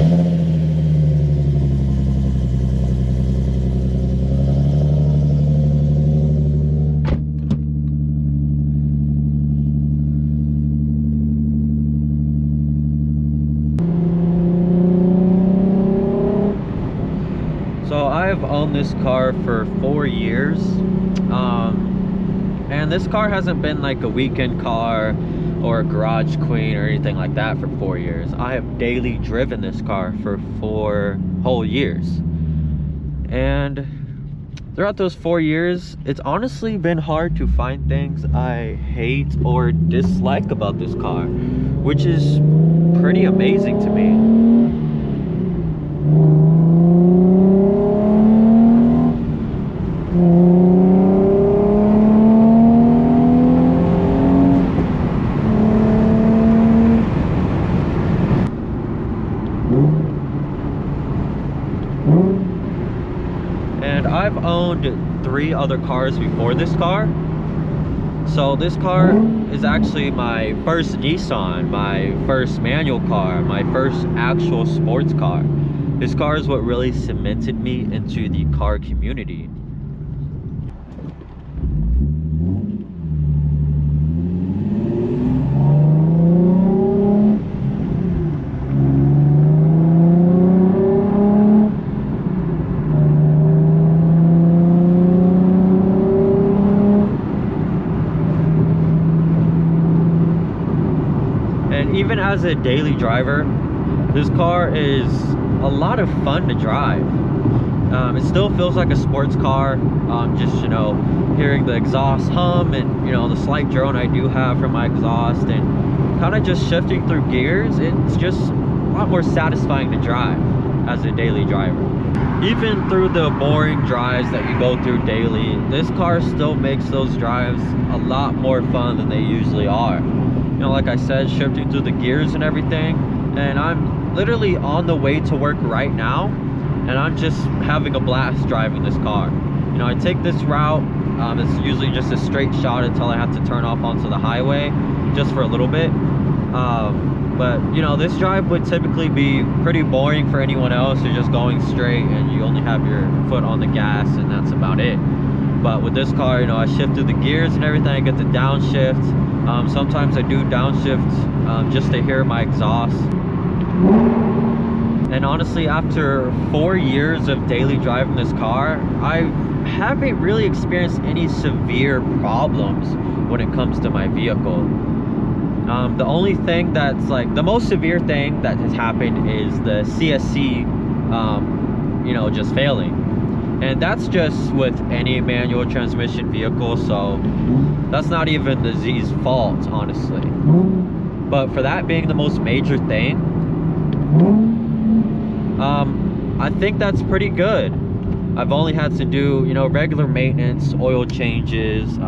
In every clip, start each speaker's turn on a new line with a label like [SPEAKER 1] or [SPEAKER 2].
[SPEAKER 1] So I've owned this car for 4 years, and this car hasn't been like a weekend car or a garage queen or anything like that for 4 years. I have daily driven this car for 4 whole years, and throughout those 4 years, it's honestly been hard to find things I hate or dislike about this car, which is pretty amazing to me. And I've owned 3 other cars before this car. So this car is actually my first Nissan, my first manual car, my first actual sports car. This car is what really cemented me into the car community. Even as a daily driver, this car is a lot of fun to drive. It still feels like a sports car. Just, you know, hearing the exhaust hum and, you know, the slight drone I do have from my exhaust, and kind of just shifting through gears, it's just a lot more satisfying to drive as a daily driver. Even through the boring drives that you go through daily, this car still makes those drives a lot more fun than they usually are. You know, like I said, shifting through the gears and everything, and I'm literally on the way to work right now, and I'm just having a blast driving this car. You know, I take this route, it's usually just a straight shot until I have to turn off onto the highway just for a little bit. But you know, this drive would typically be pretty boring for anyone else. You're just going straight and you only have your foot on the gas, and that's about it. But with this car, you know, I shift through the gears and everything. I get to downshift. Sometimes I do downshift just to hear my exhaust. And honestly, after 4 years of daily driving this car, I haven't really experienced any severe problems when it comes to my vehicle. The only thing that's like the most severe thing that has happened is the CSC, you know, just failing. And that's just with any manual transmission vehicle, so that's not even the Z's fault, honestly. But for that being the most major thing, I think that's pretty good. I've only had to do, you know, regular maintenance, oil changes,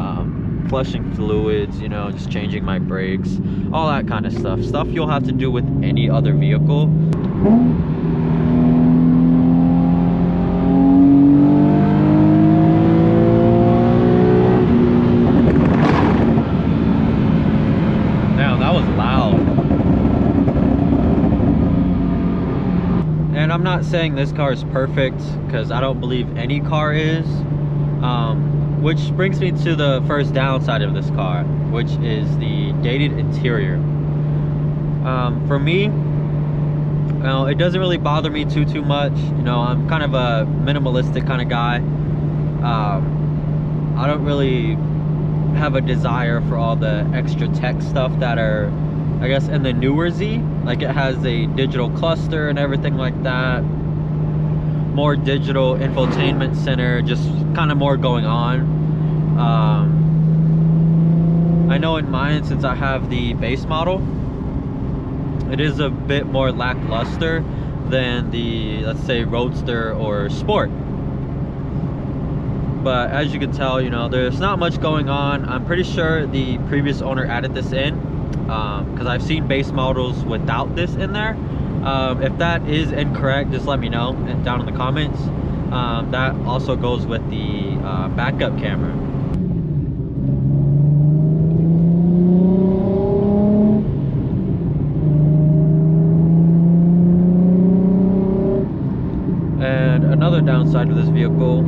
[SPEAKER 1] flushing fluids, you know, just changing my brakes, all that kind of stuff you'll have to do with any other vehicle. And I'm not saying this car is perfect, because I don't believe any car is, which brings me to the first downside of this car, which is the dated interior. For me, you know, it doesn't really bother me too much. You know, I'm kind of a minimalistic kind of guy. I don't really have a desire for all the extra tech stuff that are, I guess, in the newer Z. Like, it has a digital cluster and everything like that, more digital infotainment center, just kind of more going on. I know in mine, since I have the base model, it is a bit more lackluster than the, let's say, Roadster or Sport. But as you can tell, you know, there's not much going on. I'm pretty sure the previous owner added this in, because I've seen base models without this in there. If that is incorrect, just let me know down in the comments. That also goes with the backup camera. downside of this vehicle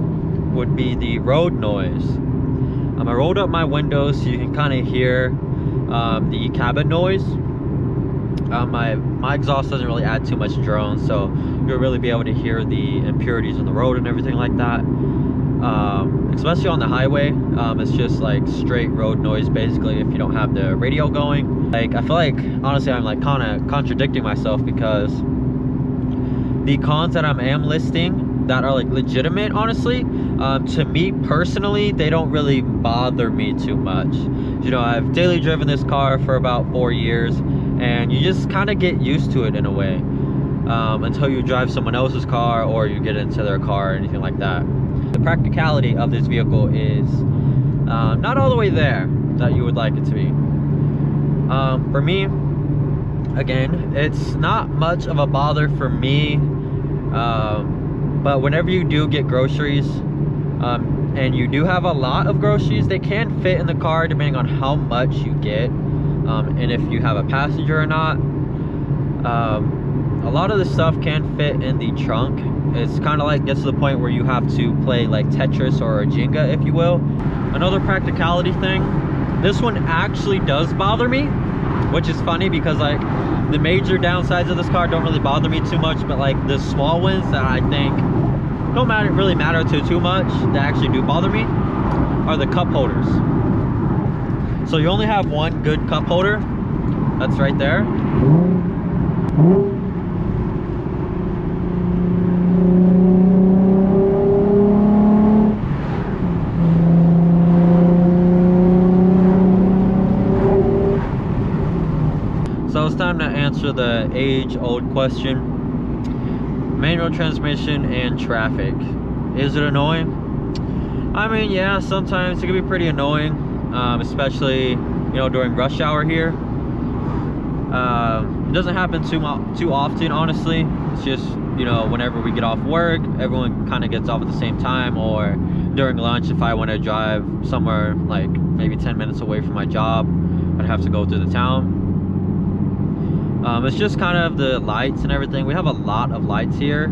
[SPEAKER 1] would be the road noise. I rolled up my windows so you can kind of hear the cabin noise. My exhaust doesn't really add too much drone, so you'll really be able to hear the impurities on the road and everything like that. Especially on the highway, it's just like straight road noise basically if you don't have the radio going. Like, I feel like honestly I'm like kind of contradicting myself, because the cons that I am listing that are like legitimate, honestly, to me personally, they don't really bother me too much. You know, I've daily driven this car for about 4 years, and you just kind of get used to it in a way, until you drive someone else's car or you get into their car or anything like that. The practicality of this vehicle is not all the way there that you would like it to be. For me, again, it's not much of a bother for me, but whenever you do get groceries, and you do have a lot of groceries, they can fit in the car depending on how much you get, and if you have a passenger or not. A lot of the stuff can fit in the trunk. It's kind of like gets to the point where you have to play like Tetris or a Jenga, if you will. Another practicality thing, this one actually does bother me, which is funny because like the major downsides of this car don't really bother me too much, but like the small ones that I think don't really matter too much, that actually do bother me, are the cup holders. So you only have one good cup holder, that's right there. So it's time to answer the age-old question. Manual transmission and traffic. Is it annoying? I mean, yeah, sometimes it can be pretty annoying, especially, you know, during rush hour here. It doesn't happen too often, honestly. It's just, you know, whenever we get off work, everyone kind of gets off at the same time, or during lunch, if I want to drive somewhere like maybe 10 minutes away from my job, I'd have to go through the town. It's just kind of the lights and everything. We have a lot of lights here.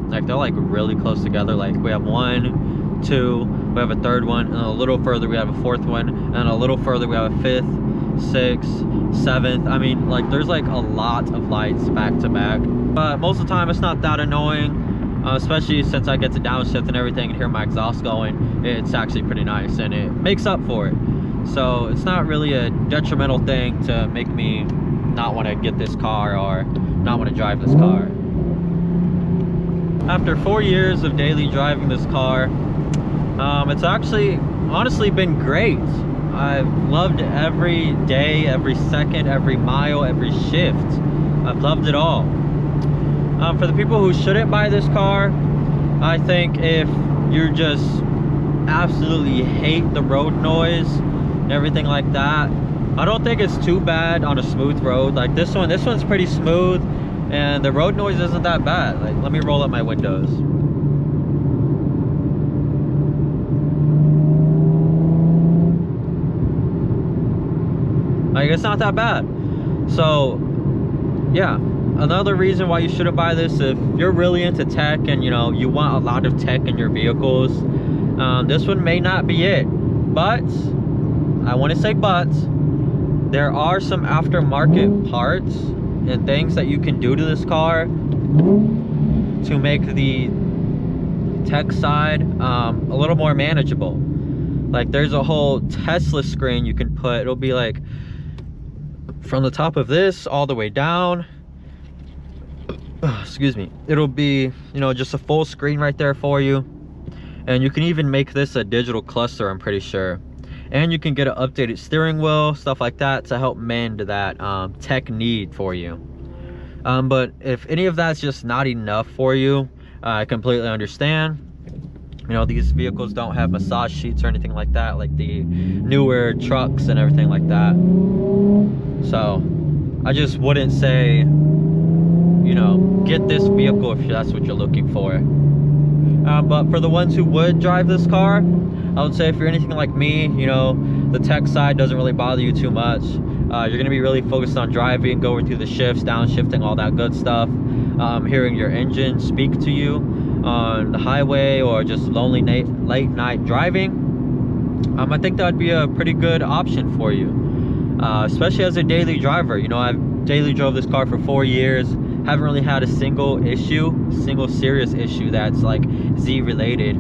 [SPEAKER 1] Like, they're like really close together. Like, we have 1, 2, we have a third one, and a little further we have a fourth one, and a little further we have a 5th, 6th, 7th. I mean, like, there's like a lot of lights back to back. But most of the time it's not that annoying, especially since I get to downshift and everything and hear my exhaust going. It's actually pretty nice and it makes up for it. So it's not really a detrimental thing to make me not want to get this car or not want to drive this car. After 4 years of daily driving this car, it's actually honestly been great. I've loved every day, every second, every mile, every shift. I've loved it all. For the people who shouldn't buy this car, I think if you just absolutely hate the road noise and everything like that, I don't think it's too bad on a smooth road. Like this one's pretty smooth, and the road noise isn't that bad. Like, let me roll up my windows. Like, it's not that bad. So yeah, another reason why you shouldn't buy this, if you're really into tech and you know you want a lot of tech in your vehicles, this one may not be it. But I want to say there are some aftermarket parts and things that you can do to this car to make the tech side a little more manageable. Like, there's a whole Tesla screen you can put. It'll be like from the top of this all the way down. Excuse me. It'll be, you know, just a full screen right there for you. And you can even make this a digital cluster, I'm pretty sure. And you can get an updated steering wheel, stuff like that, to help mend that tech need for you. But if any of that's just not enough for you, I completely understand. You know, these vehicles don't have massage sheets or anything like that, like the newer trucks and everything like that. So I just wouldn't say, you know, get this vehicle if that's what you're looking for. But for the ones who would drive this car, I would say if you're anything like me, you know, the tech side doesn't really bother you too much. You're going to be really focused on driving, going through the shifts, downshifting, all that good stuff, hearing your engine speak to you. on the highway or just lonely late night driving, I think that would be a pretty good option for you, especially as a daily driver. You know, I've daily drove this car for 4 years, haven't really had a single serious issue that's like Z related.